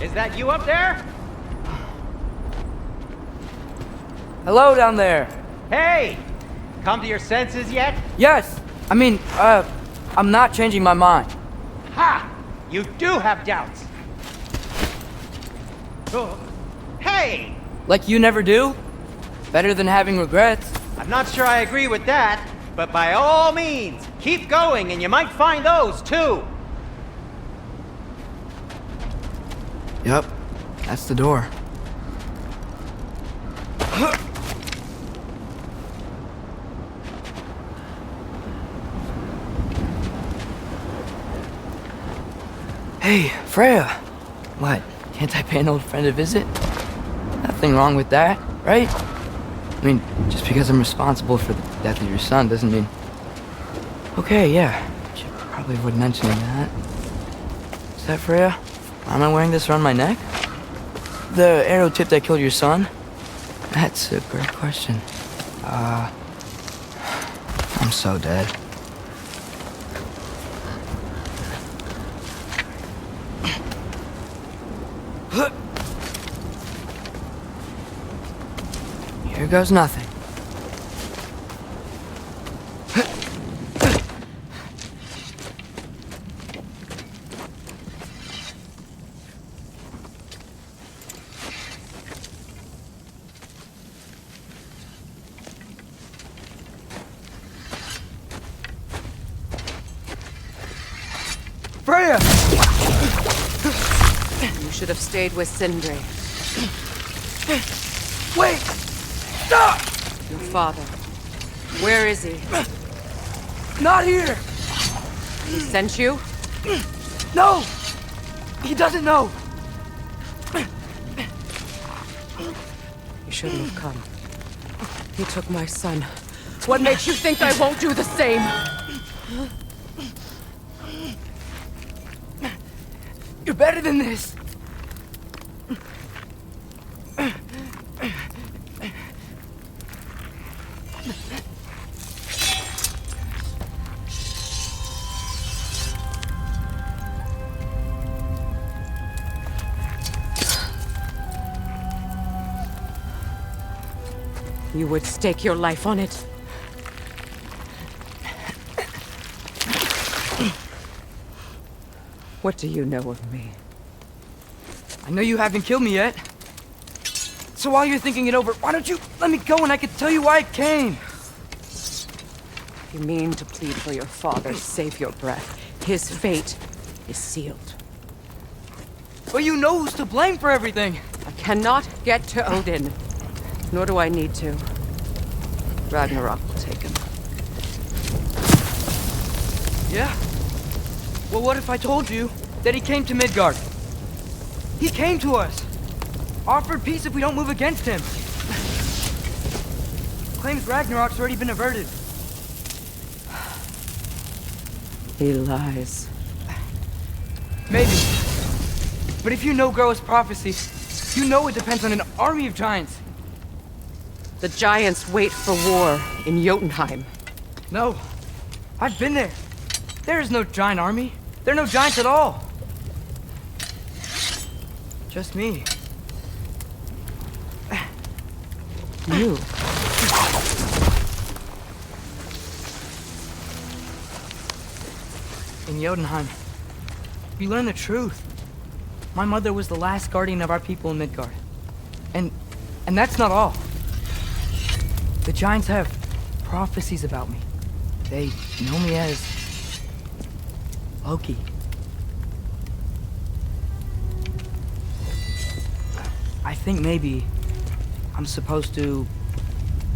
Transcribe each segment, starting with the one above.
Is that you up there? Hello down there. Hey! Come to your senses yet? Yes. I mean, I'm not changing my mind. Ha! You do have doubts. Oh. Hey! Like you never do? Better than having regrets. I'm not sure I agree with that, but by all means, keep going and you might find those too. Yep, that's the door. Hey, Freya. What, can't I pay an old friend a visit? Nothing wrong with that, right? I mean, just because I'm responsible for the death of your son doesn't mean... Okay, yeah, should probably avoid mentioning that. Is that Freya? Why am I wearing this around my neck? The arrow tip that killed your son? That's a great question. I'm so dead. Here goes nothing. Freya! You should have stayed with Sindri. Wait! Stop! Your father. Where is he? Not here! He sent you? No! He doesn't know! You shouldn't have come. He took my son. What makes you think I won't do the same? You're better than this! You would stake your life on it. What do you know of me? I know you haven't killed me yet. So while you're thinking it over, why don't you let me go and I can tell you why I came? You mean to plead for your father, save your breath. His fate is sealed. But you know who's to blame for everything. I cannot get to Odin. Nor do I need to. Ragnarok will take him. Yeah? Well, what if I told you that he came to Midgard? He came to us. Offered peace if we don't move against him. Claims Ragnarok's already been averted. He lies. Maybe. But if you know Groa's prophecy, you know it depends on an army of giants. The giants wait for war in Jotunheim. No. I've been there. There is no giant army. There are no giants at all. Just me. You? In Jotunheim, we learn the truth. My mother was the last guardian of our people in Midgard. And that's not all. The giants have prophecies about me. They know me as Loki. I think maybe I'm supposed to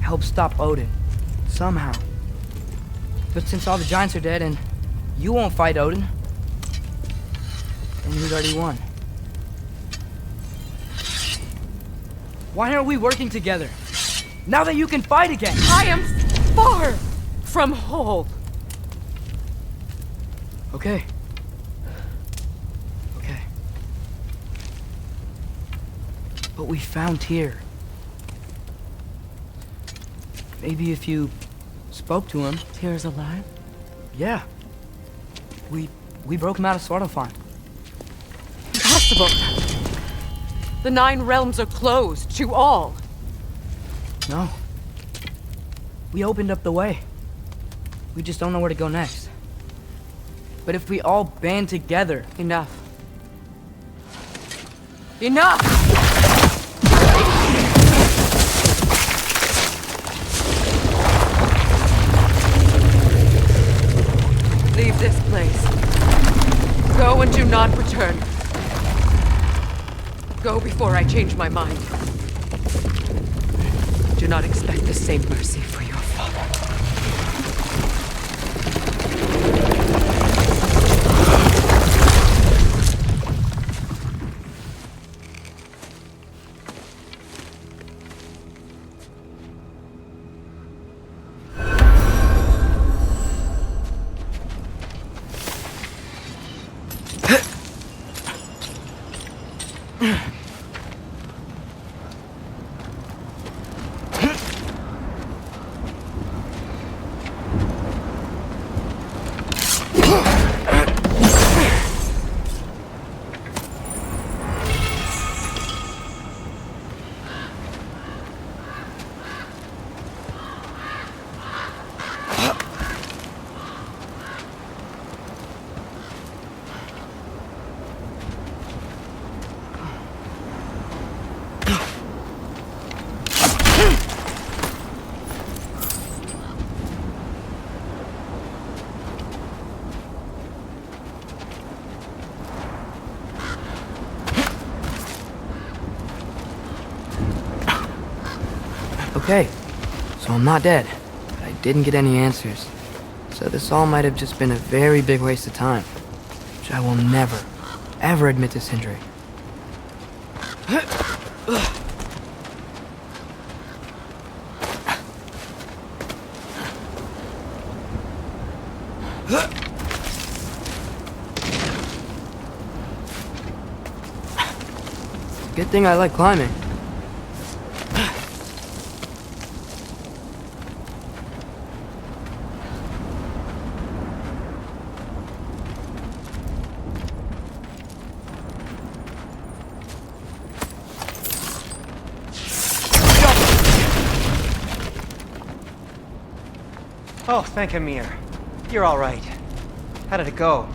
help stop Odin, somehow. But since all the giants are dead and you won't fight Odin, then he's already won. Why aren't we working together? Now that you can fight again! I am far from whole. Okay. Okay. But we found Tyr. Maybe if you spoke to him... Tyr's alive? Yeah. We broke him out of Svartalfheim. Impossible. The 9 realms are closed to all. No. We opened up the way. We just don't know where to go next. But if we all band together... Enough. Enough! Leave this place. Go and do not return. Go before I change my mind. Do not expect the same mercy for your father. Okay, so I'm not dead, but I didn't get any answers. So this all might have just been a very big waste of time, which I will never, ever admit to Sindri. Good thing I like climbing. Oh, thank Amir. You're all right. How did it go?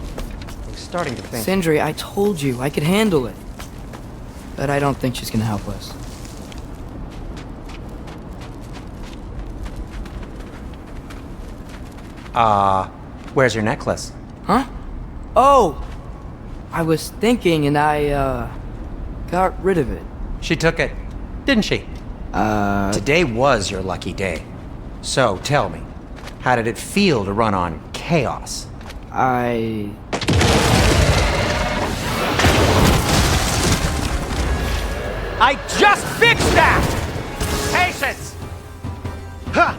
I was starting to think... Sindri, I told you I could handle it. But I don't think she's gonna help us. Where's your necklace? Huh? Oh! I was thinking and I, got rid of it. She took it, didn't she? Today was your lucky day. So, tell me, how did it feel to run on chaos? I just fixed that! Patience! Ha!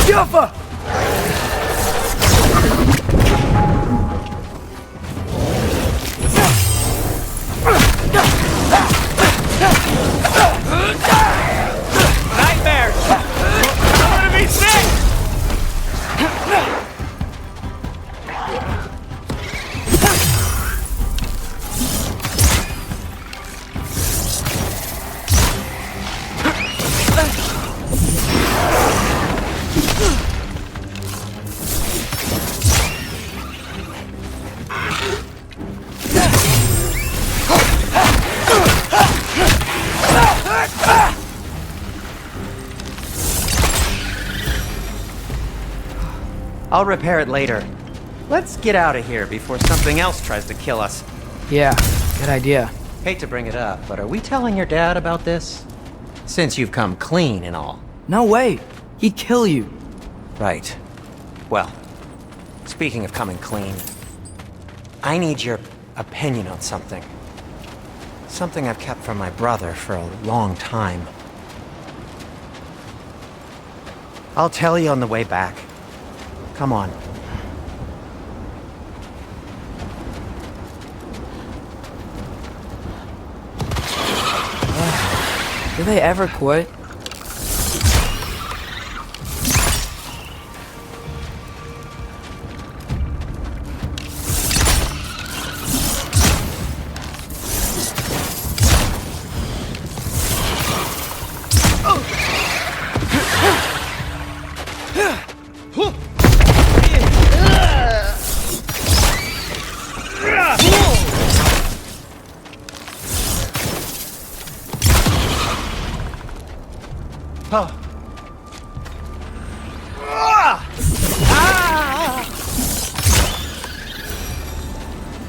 Juffa! Nightmares! I'm gonna be sick! I'll repair it later. Let's get out of here before something else tries to kill us. Yeah, good idea. Hate to bring it up, but are we telling your dad about this? Since you've come clean and all. No way! He'd kill you. Right. Well, speaking of coming clean, I need your opinion on something. Something I've kept from my brother for a long time. I'll tell you on the way back. Come on. Do they ever quit?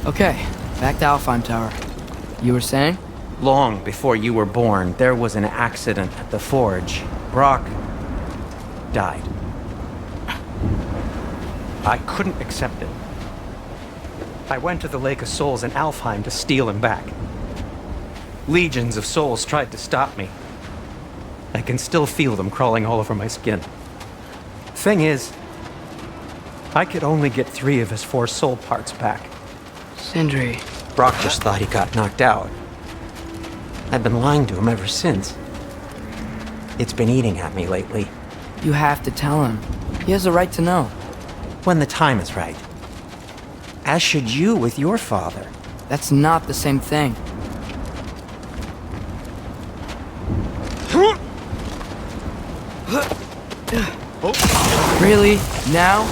Okay, back to Alfheim Tower. You were saying? Long before you were born, there was an accident at the forge. Brock died. I couldn't accept it. I went to the Lake of Souls in Alfheim to steal him back. Legions of souls tried to stop me. I can still feel them crawling all over my skin. Thing is, I could only get 3 of his 4 soul parts back. Sindri. Brock just thought he got knocked out. I've been lying to him ever since. It's been eating at me lately. You have to tell him. He has a right to know. When the time is right. As should you with your father. That's not the same thing. Really? Now?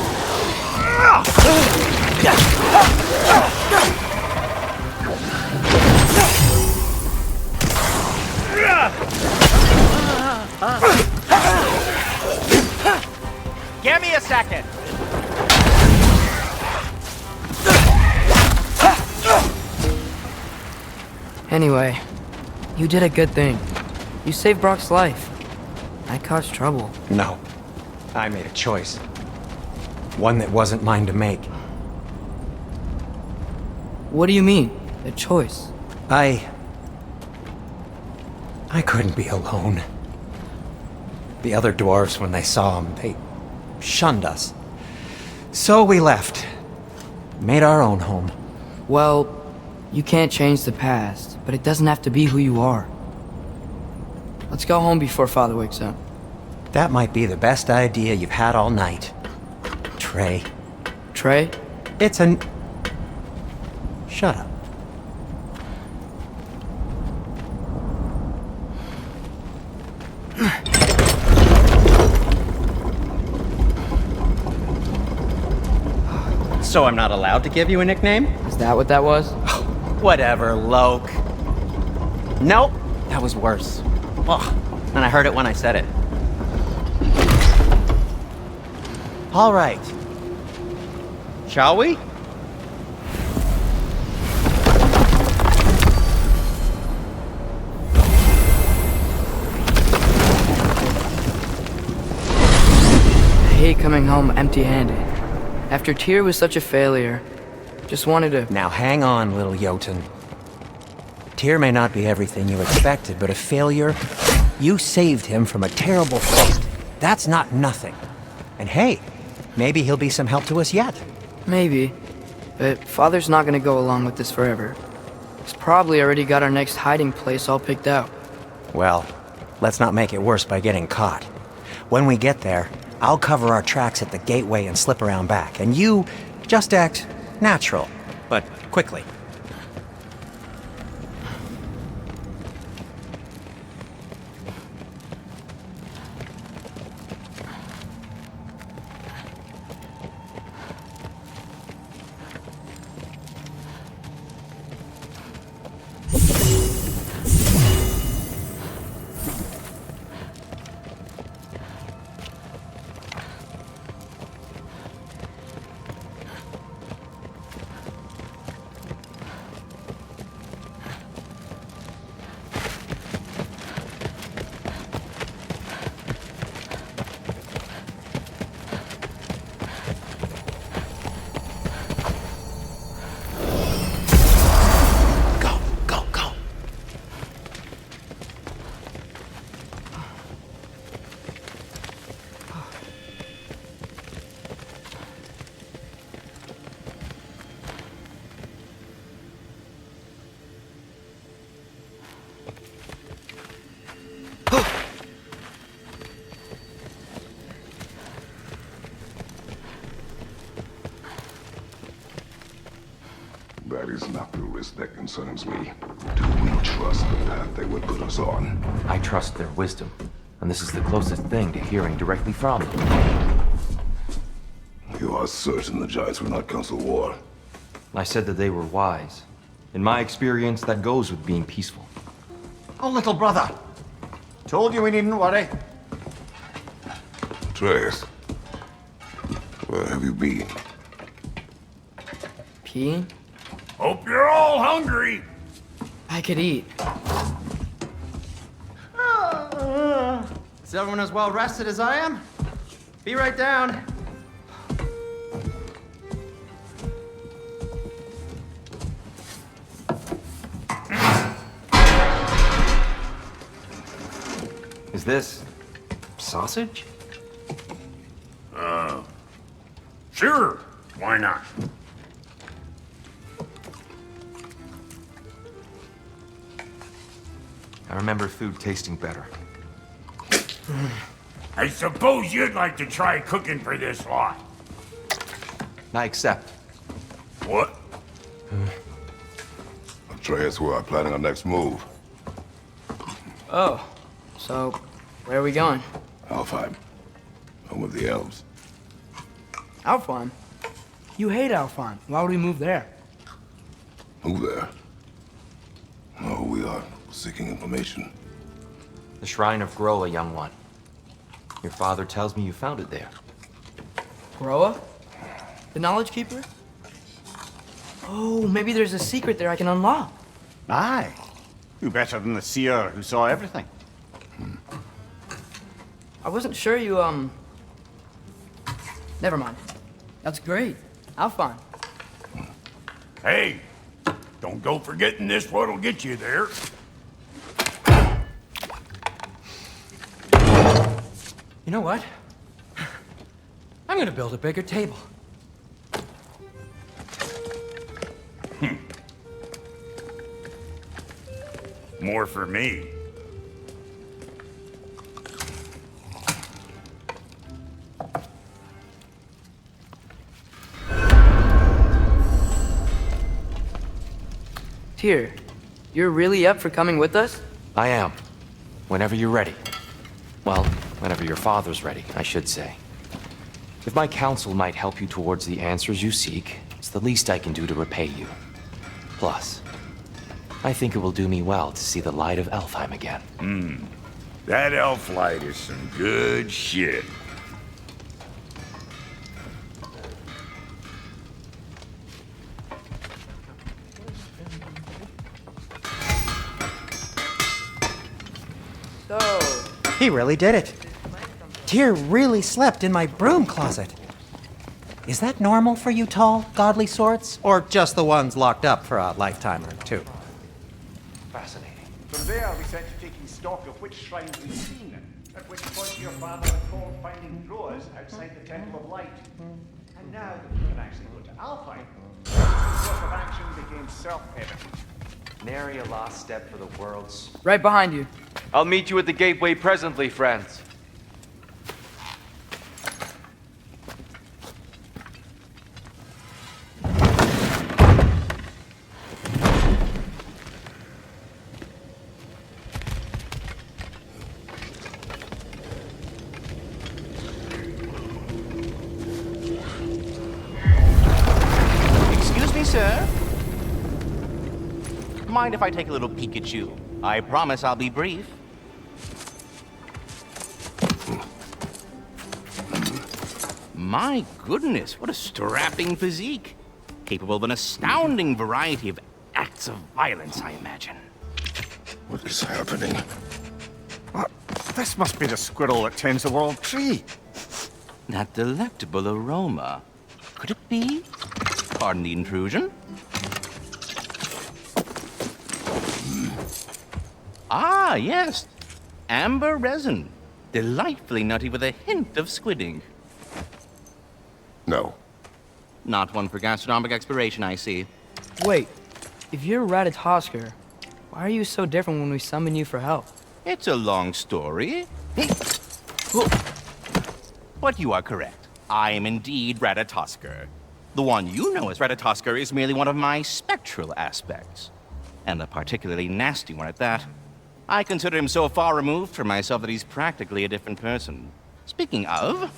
Give me a second! Anyway, you did a good thing. You saved Brock's life. I caused trouble. No. I made a choice. One that wasn't mine to make. What do you mean? A choice? I couldn't be alone. The other dwarves, when they saw him, they shunned us. So we left. Made our own home. Well, you can't change the past, but it doesn't have to be who you are. Let's go home before Father wakes up. That might be the best idea you've had all night. Trey. Trey? It's an... Shut up. So I'm not allowed to give you a nickname? Is that what that was? Whatever, Loke. Nope, that was worse. Ugh, and I heard it when I said it. All right. Shall we? I hate coming home empty-handed. After Tyr was such a failure, just wanted to... Now hang on, little Jotun. Tyr may not be everything you expected, but a failure? You saved him from a terrible fate. That's not nothing. And hey, maybe he'll be some help to us yet. Maybe. But Father's not gonna go along with this forever. He's probably already got our next hiding place all picked out. Well, let's not make it worse by getting caught. When we get there, I'll cover our tracks at the gateway and slip around back, and you just act natural, but quickly. That is not the risk that concerns me. Do we trust the path they would put us on? I trust their wisdom, and this is the closest thing to hearing directly from them. You are certain the Giants were not Council War? I said that they were wise. In my experience, that goes with being peaceful. Oh, little brother. Told you we needn't worry. Athreus, where have you been? Peeing? Hope you're all hungry. I could eat. Is everyone as well rested as I am? Be right down. Is this sausage? Sure, why not? I remember food tasting better. I suppose you'd like to try cooking for this lot. I accept. What? Athreus, we are planning our next move. Oh, so where are we going? Alfheim, home of the elves. Alfheim? You hate Alfheim. Why would we move there? Move there. No, we are seeking information. The Shrine of Groa, young one. Your father tells me you found it there. Groa? The Knowledge Keeper? Oh, maybe there's a secret there I can unlock. Aye. Who better than the seer who saw everything? I wasn't sure you, Never mind. That's great. Alfheim. Hey, don't go forgetting this what'll get you there. You know what? I'm gonna build a bigger table. More for me. Tyr, you're really up for coming with us? I am. Whenever you're ready. Well, whenever your father's ready, I should say. If my counsel might help you towards the answers you seek, it's the least I can do to repay you. Plus, I think it will do me well to see the light of Alfheim again. That elf light is some good shit. So, He really did it. Tyr really slept in my broom closet. Is that normal for you tall, godly sorts? Or just the ones locked up for a lifetime or two? Fascinating. From there, we set to taking stock of which shrines we've seen, at which point your father recalled finding drawers outside the Temple of Light. And now that we can actually go to Alfheim, the course of action became self-evident. Nary a lost step for the world's... right behind you. I'll meet you at the gateway presently, friends. Excuse me, sir? Mind if I take a little peek at you? I promise I'll be brief. My goodness, what a strapping physique. Capable of an astounding variety of acts of violence, I imagine. What is happening? What? This must be the squirrel that tends the world tree. That delectable aroma. Could it be? Pardon the intrusion. Ah, yes. Amber resin. Delightfully nutty with a hint of squidding. No. Not one for gastronomic exploration, I see. Wait, if you're Ratatosker, why are you so different when we summon you for help? It's a long story. But you are correct. I am indeed Ratatosker. The one you know as Ratatosker is merely one of my spectral aspects. And a particularly nasty one at that. I consider him so far removed from myself that he's practically a different person. Speaking of...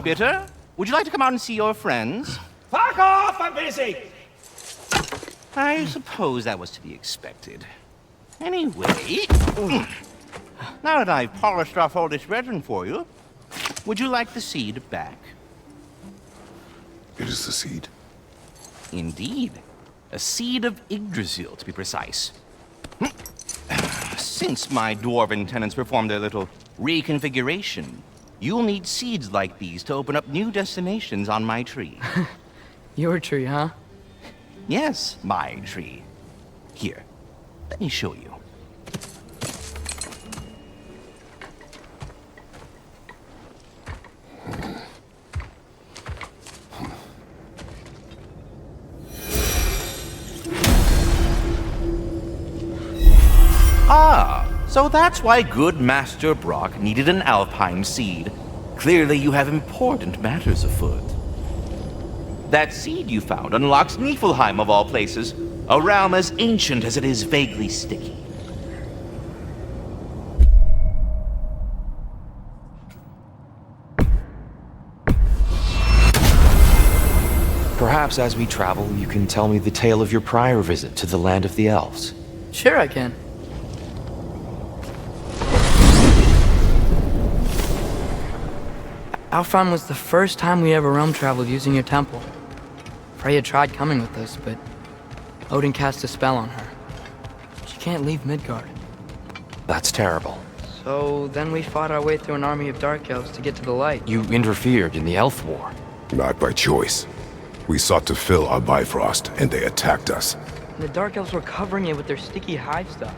Bitter, would you like to come out and see your friends? Fuck off! I'm busy! I suppose that was to be expected. Anyway... Now that I've polished off all this resin for you, Would you like the seed back? It is the seed. Indeed. A seed of Yggdrasil, to be precise. Since my dwarven tenants performed their little reconfiguration, you'll need seeds like these to open up new destinations on my tree. Your tree, huh? Yes, my tree. Here, let me show you. Ah, so that's why good Master Brock needed an Alpine seed. Clearly you have important matters afoot. That seed you found unlocks Niflheim of all places, a realm as ancient as it is vaguely sticky. Perhaps as we travel, you can tell me the tale of your prior visit to the land of the elves. Sure I can. Alfheim was the first time we ever realm traveled using your temple. Freya tried coming with us, but Odin cast a spell on her. She can't leave Midgard. That's terrible. So then we fought our way through an army of dark elves to get to the light. You interfered in the Elf War. Not by choice. We sought to fill our Bifrost, and they attacked us. And the dark elves were covering it with their sticky hive stuff.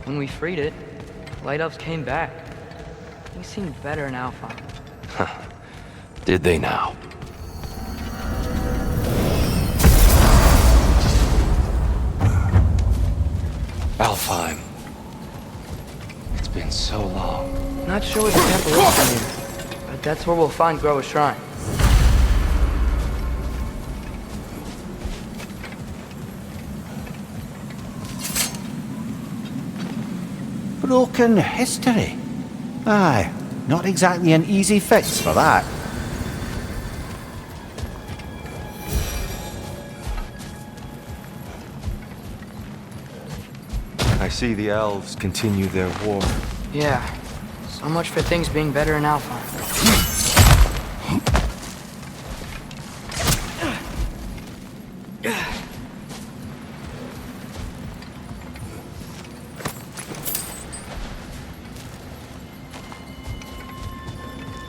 When we freed it, light elves came back. Things seemed better in Alfheim. Did they now? Alfheim. It's been so long. Not sure where the temple is from here, but that's where we'll find Groa's shrine. Broken history. Aye, not exactly an easy fix for that. I see the elves continue their war. Yeah, so much for things being better in Alfheim.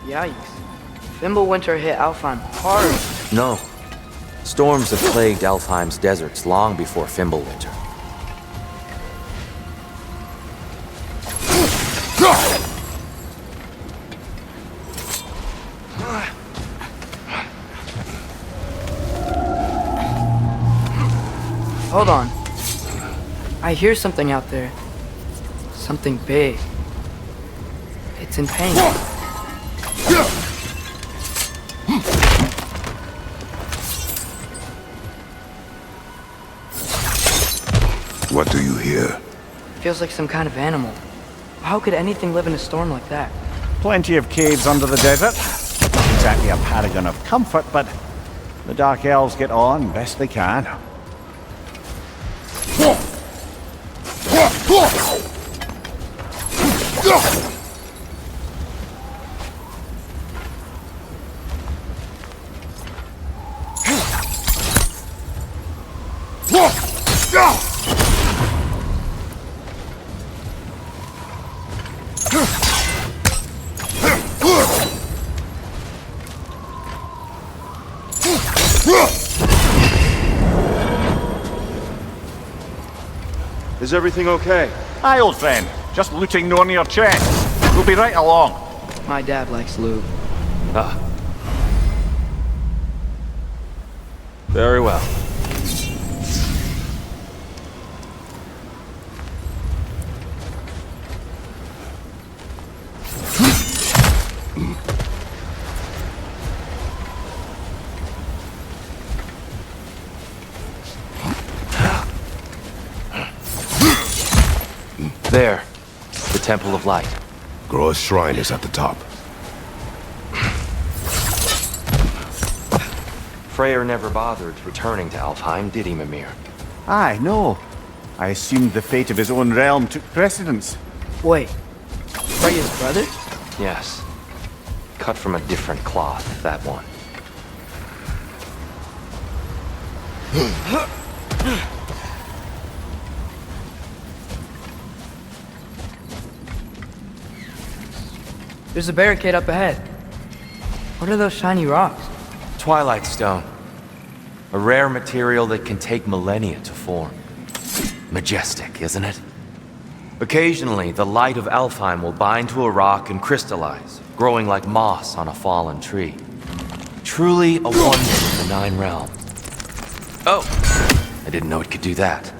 Yikes. Fimbulwinter hit Alfheim hard. No. Storms have plagued Alfheim's deserts long before Fimbulwinter. Hold on. I hear something out there. Something big. It's in pain. What do you hear? Feels like some kind of animal. How could anything live in a storm like that? Plenty of caves under the desert. Not exactly a paragon of comfort, but the Dark Elves get on best they can. Is everything okay? Aye, old friend. Just looting no near chest. We'll be right along. My dad likes lube. Ah. Very well. There. The Temple of Light. Groa's shrine is at the top. Freya never bothered returning to Alfheim, did he, Mimir? Aye, no. I assumed the fate of his own realm took precedence. Wait. Freya's brother? Yes. Cut from a different cloth, that one. There's a barricade up ahead. What are those shiny rocks? Twilight Stone. A rare material that can take millennia to form. Majestic, isn't it? Occasionally, the light of Alfheim will bind to a rock and crystallize, growing like moss on a fallen tree. Truly a wonder of the Nine Realms. Oh, I didn't know it could do that.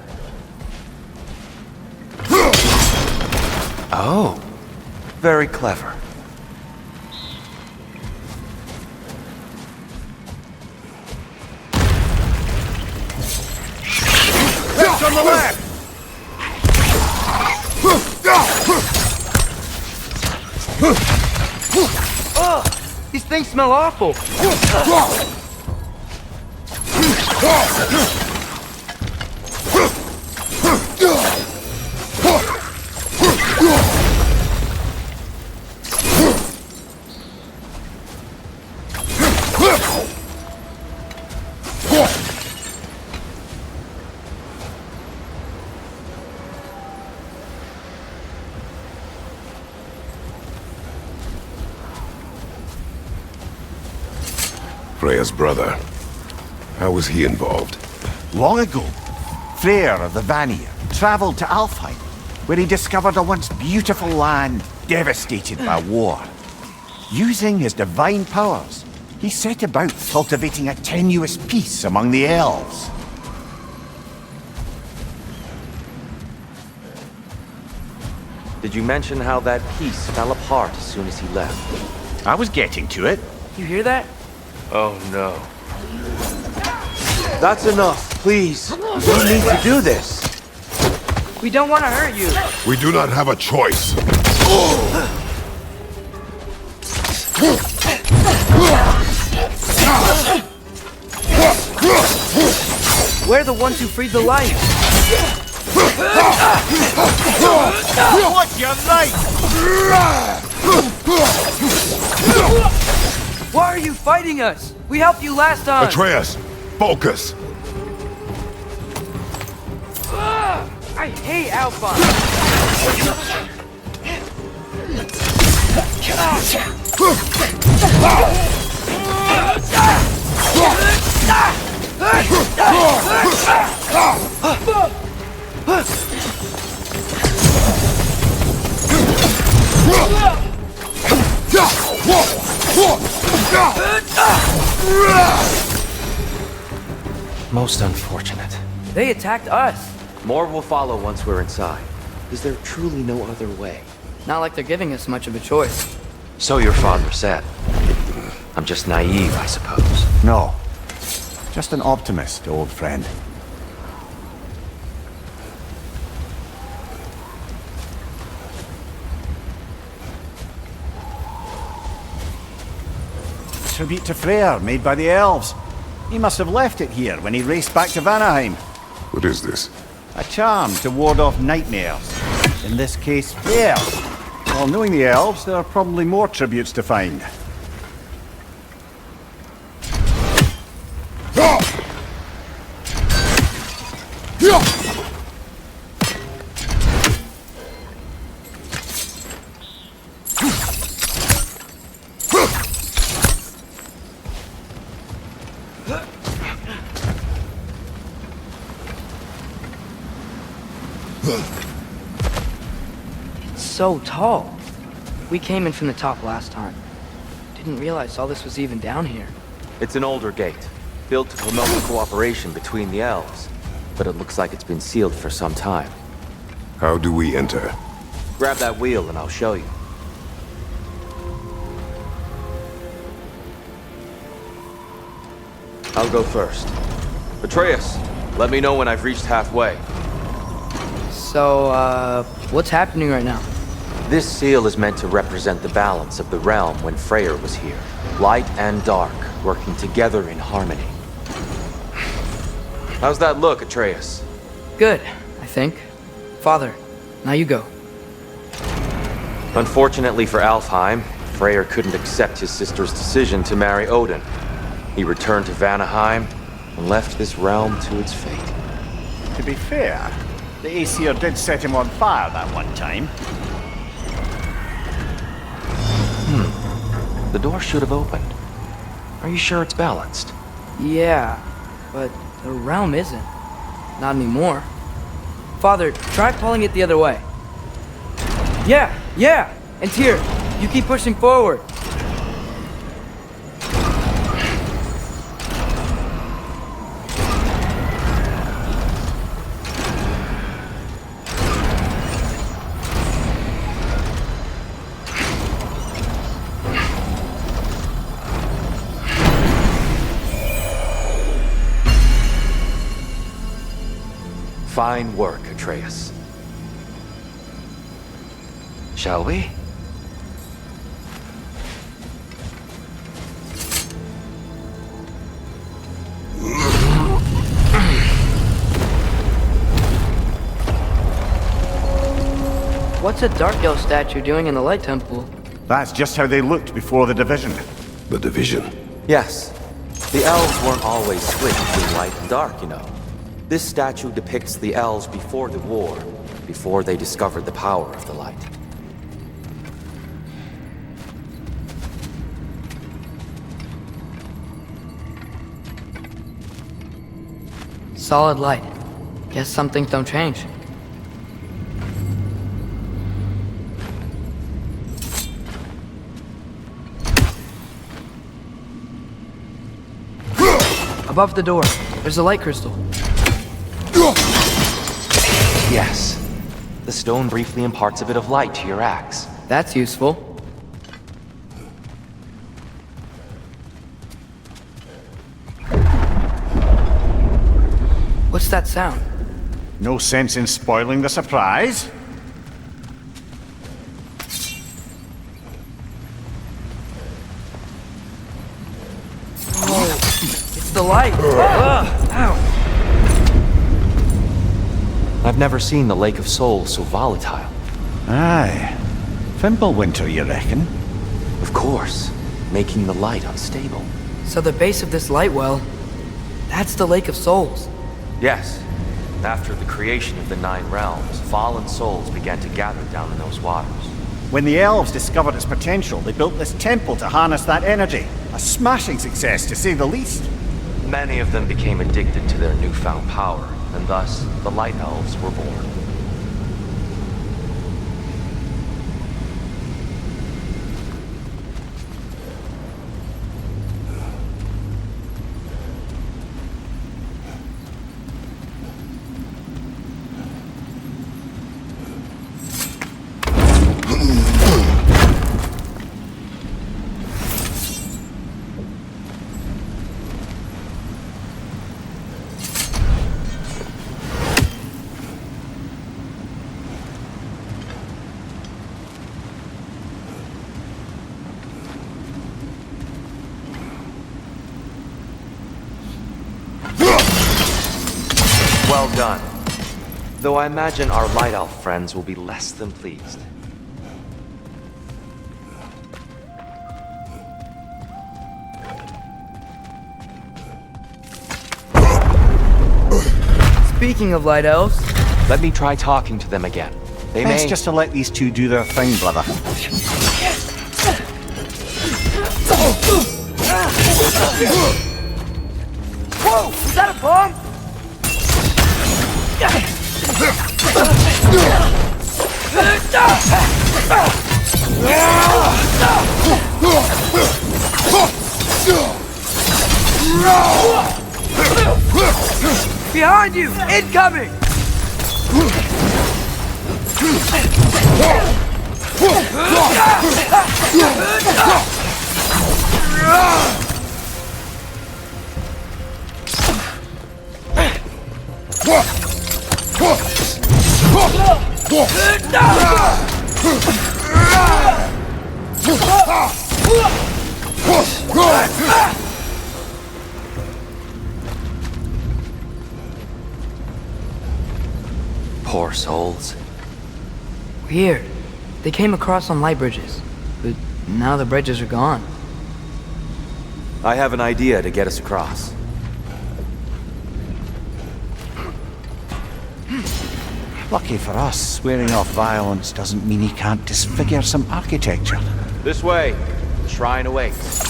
Oh, very clever. Left on the left! These things smell awful. Freya's brother. How was he involved? Long ago, Freya of the Vanir traveled to Alfheim, where he discovered a once beautiful land devastated by war. Using his divine powers, he set about cultivating a tenuous peace among the elves. Did you mention how that piece fell apart as soon as he left? I was getting to it. You hear that? Oh no. That's enough, please. You don't need to do this. We don't want to hurt you. We do not have a choice. We're the ones who freed the light. What's your light? Why are you fighting us? We helped you last time. Athreus, focus. I hate Alpha. Most unfortunate. They attacked us. More will follow once we're inside. Is there truly no other way? Not like they're giving us much of a choice. So your father said. I'm just naive, I suppose. No. Just an optimist, old friend. Tribute to Freya, made by the elves. He must have left it here when he raced back to Vanaheim. What is this? A charm to ward off nightmares. In this case, fear. Well, knowing the elves, there are probably more tributes to find. So tall. We came in from the top last time. Didn't realize all this was even down here. It's an older gate, built to promote the cooperation between the elves. But it looks like it's been sealed for some time. How do we enter? Grab that wheel and I'll show you. I'll go first. Athreus, let me know when I've reached halfway. So, what's happening right now? This seal is meant to represent the balance of the realm when Freya was here. Light and dark, working together in harmony. How's that look, Athreus? Good, I think. Father, now you go. Unfortunately for Alfheim, Freyr couldn't accept his sister's decision to marry Odin. He returned to Vanaheim and left this realm to its fate. To be fair, the Aesir did set him on fire that one time. The door should have opened. Are you sure it's balanced? Yeah, but the realm isn't. Not anymore. Father, try pulling it the other way. Yeah! And Tyr, you keep pushing forward. Fine work, Athreus. Shall we? What's a Dark Elf statue doing in the Light Temple? That's just how they looked before the division. The division. Yes. The elves weren't always switched between light and dark, you know. This statue depicts the elves before the war, before they discovered the power of the light. Solid light. Guess some things don't change. Above the door, there's a light crystal. Yes. The stone briefly imparts a bit of light to your axe. That's useful. What's that sound? No sense in spoiling the surprise. Whoa, it's the light! Ow! I've never seen the Lake of Souls so volatile. Aye. Fimbulwinter, you reckon? Of course, making the light unstable. So the base of this light well, that's the Lake of Souls. Yes. After the creation of the Nine Realms, fallen souls began to gather down in those waters. When the elves discovered its potential, they built this temple to harness that energy. A smashing success, to say the least. Many of them became addicted to their newfound power, and thus, the Light Elves were born. Well done. Though I imagine our Light Elf friends will be less than pleased. Speaking of Light Elves... Let me try talking to them again. They Best may... just to let these two do their thing, brother. Whoa! Is that a bomb? Behind you! Incoming! Poor souls. Weird. They came across on light bridges, but Now the bridges are gone. I have an idea to get us across. Lucky for us, swearing off violence doesn't mean he can't disfigure some architecture. This way. The shrine awaits.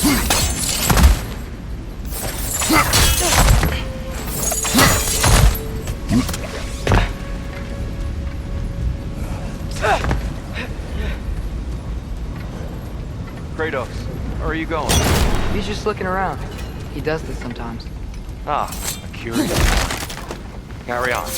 Kratos, where are you going? He's just looking around. He does this sometimes. Ah, a curious. Carry on.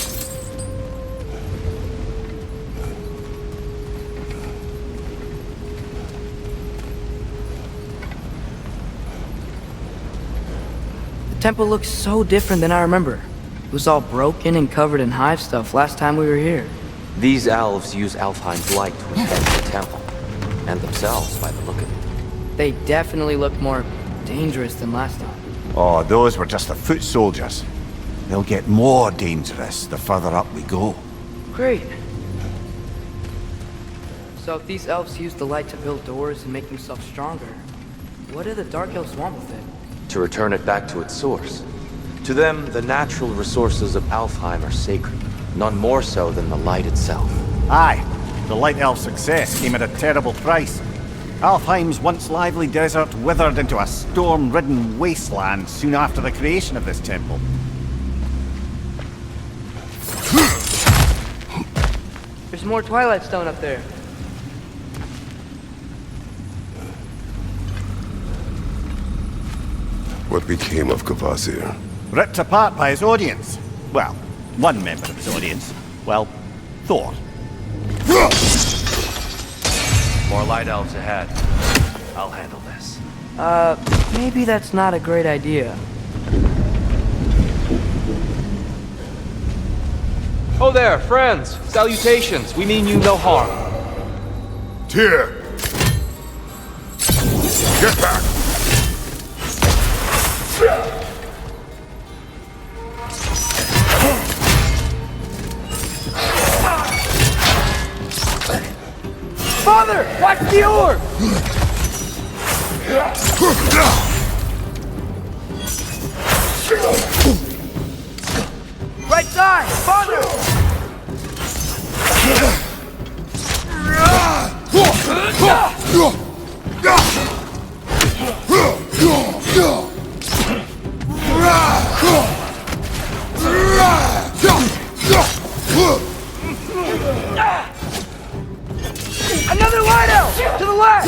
The temple looks so different than I remember. It was all broken and covered in hive stuff last time we were here. These elves use Alfheim's light to enhance the temple. And themselves, by the look of it. They definitely look more dangerous than last time. Oh, those were just the foot soldiers. They'll get more dangerous the further up we go. Great. So if these elves use the light to build doors and make themselves stronger, what do the Dark Elves want with it? To return it back to its source. To them, the natural resources of Alfheim are sacred. None more so than the light itself. Aye, the Light Elf's success came at a terrible price. Alfheim's once lively desert withered into a storm-ridden wasteland soon after the creation of this temple. There's more Twilight Stone up there. What became of Kvasir? Ripped apart by his audience. Well, one member of his audience. Well, Thor. More light elves ahead. I'll handle this. Maybe that's not a great idea. Oh there, friends! Salutations! We mean you no harm. Tyr! Get back! Father! Watch the orb! Right side! Father! Another light elf! To the left!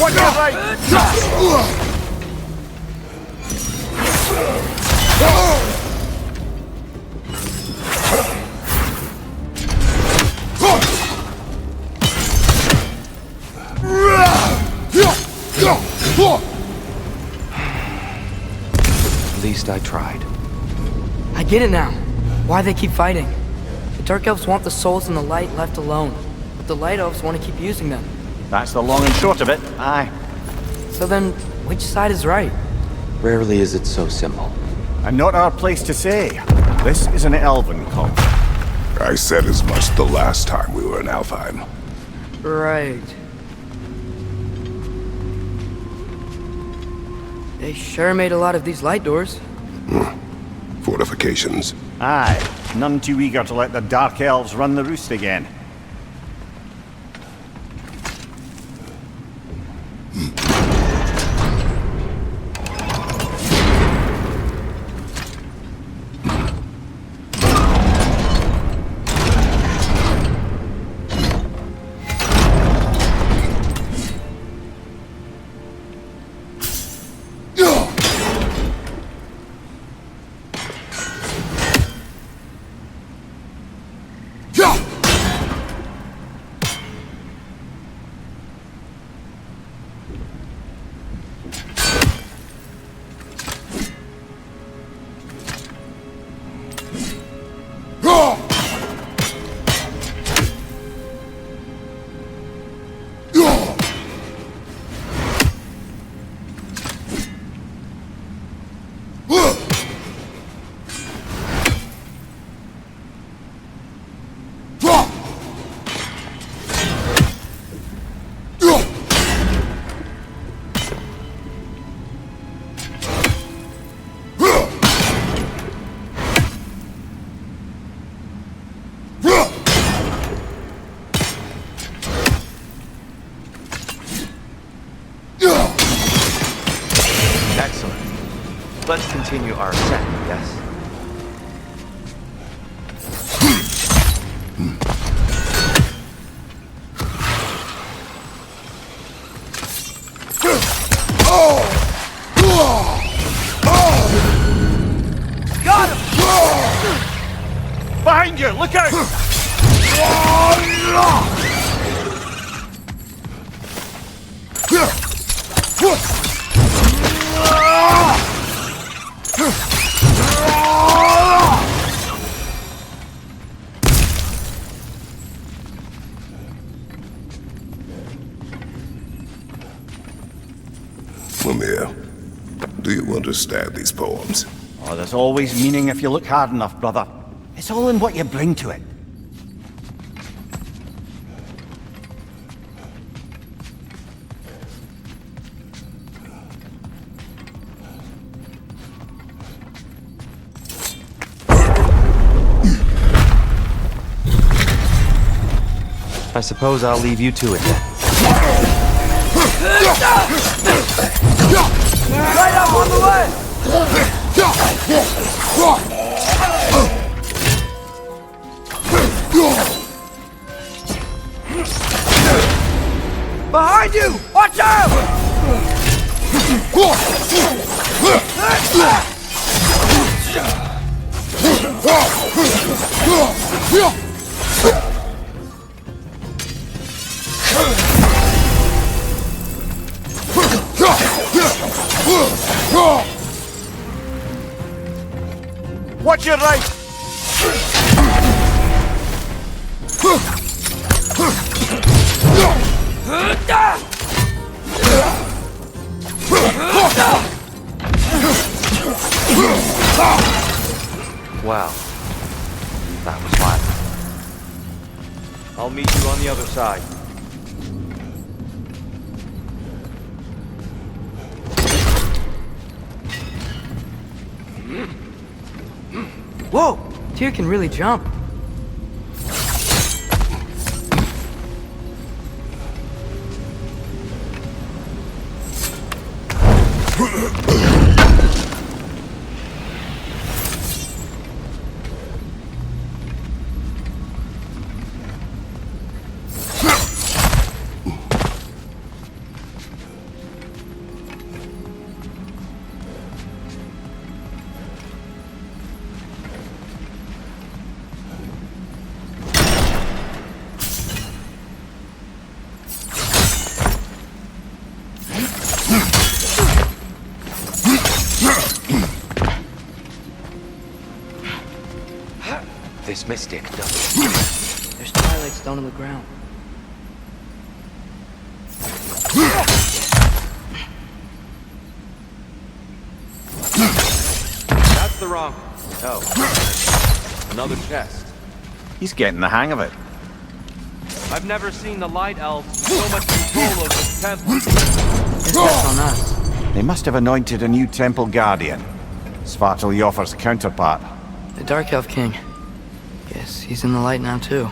Watch out, right! At least I tried. I get it now. Why they keep fighting. The Dark Elves want the souls and the light left alone. But the Light Elves want to keep using them. That's the long and short of it. Aye. So then, which side is right? Rarely is it so simple. And not our place to say. This is an elven cult. I said as much the last time we were in Alfheim. Right. They sure made a lot of these light doors. Fortifications. Aye. None too eager to let the Dark Elves run the roost again. Excellent. Let's continue our ascent, yes? Got him! Behind you! Look out! Mimir, do you understand these poems? Oh, there's always meaning if you look hard enough, brother. It's all in what you bring to it. I suppose I'll leave you to it then. Right up on the way! Behind you! Watch out! Watch your right! Wow. That was violent. I'll meet you on the other side. Whoa! Tyr can really jump. This mystic doesn't. There's twilight stone on the ground. That's the wrong. Oh. Another chest. He's getting the hang of it. I've never seen the Light Elves with so much control over the temple. Guess that's on us. They must have anointed a new temple guardian. Svartaljofar's counterpart. The Dark Elf King. Guess he's in the light now, too.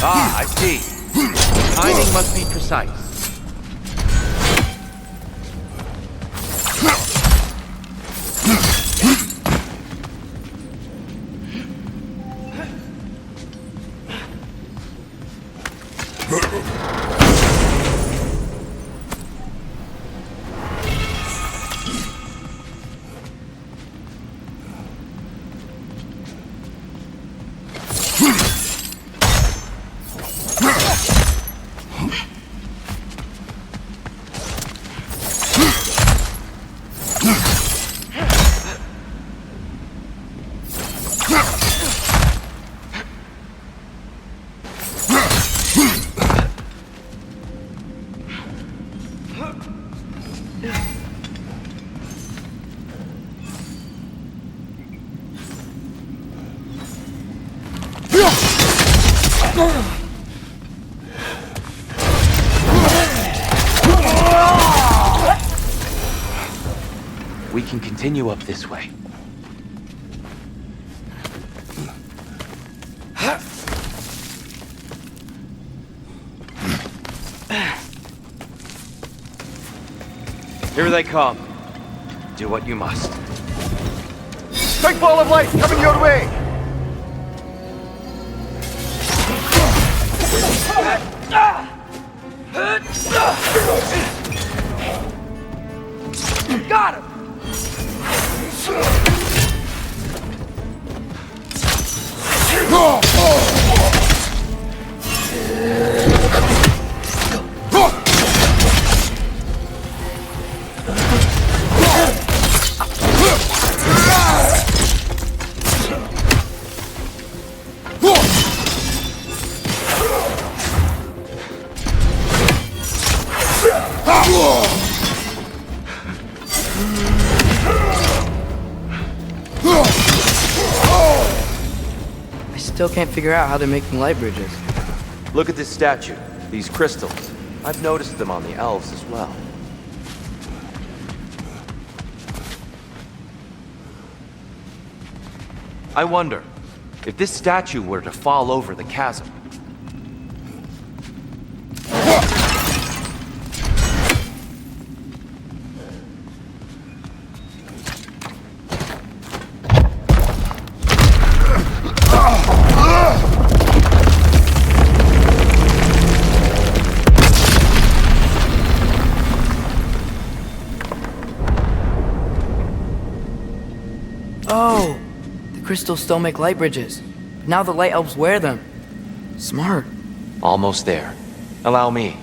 Ah, I see. Timing must be precise. We can continue up this way. Here they come. Do what you must. Big ball of light coming your way! Got him! I still can't figure out how they're making light bridges. Look at this statue, these crystals. I've noticed them on the elves as well. I wonder, if this statue were to fall over the chasm. Oh! The crystals still make light bridges. Now the light elves wear them. Smart. Almost there. Allow me.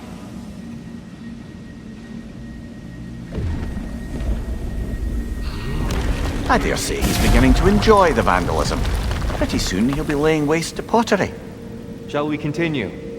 I dare say he's beginning to enjoy the vandalism. Pretty soon he'll be laying waste to pottery. Shall we continue?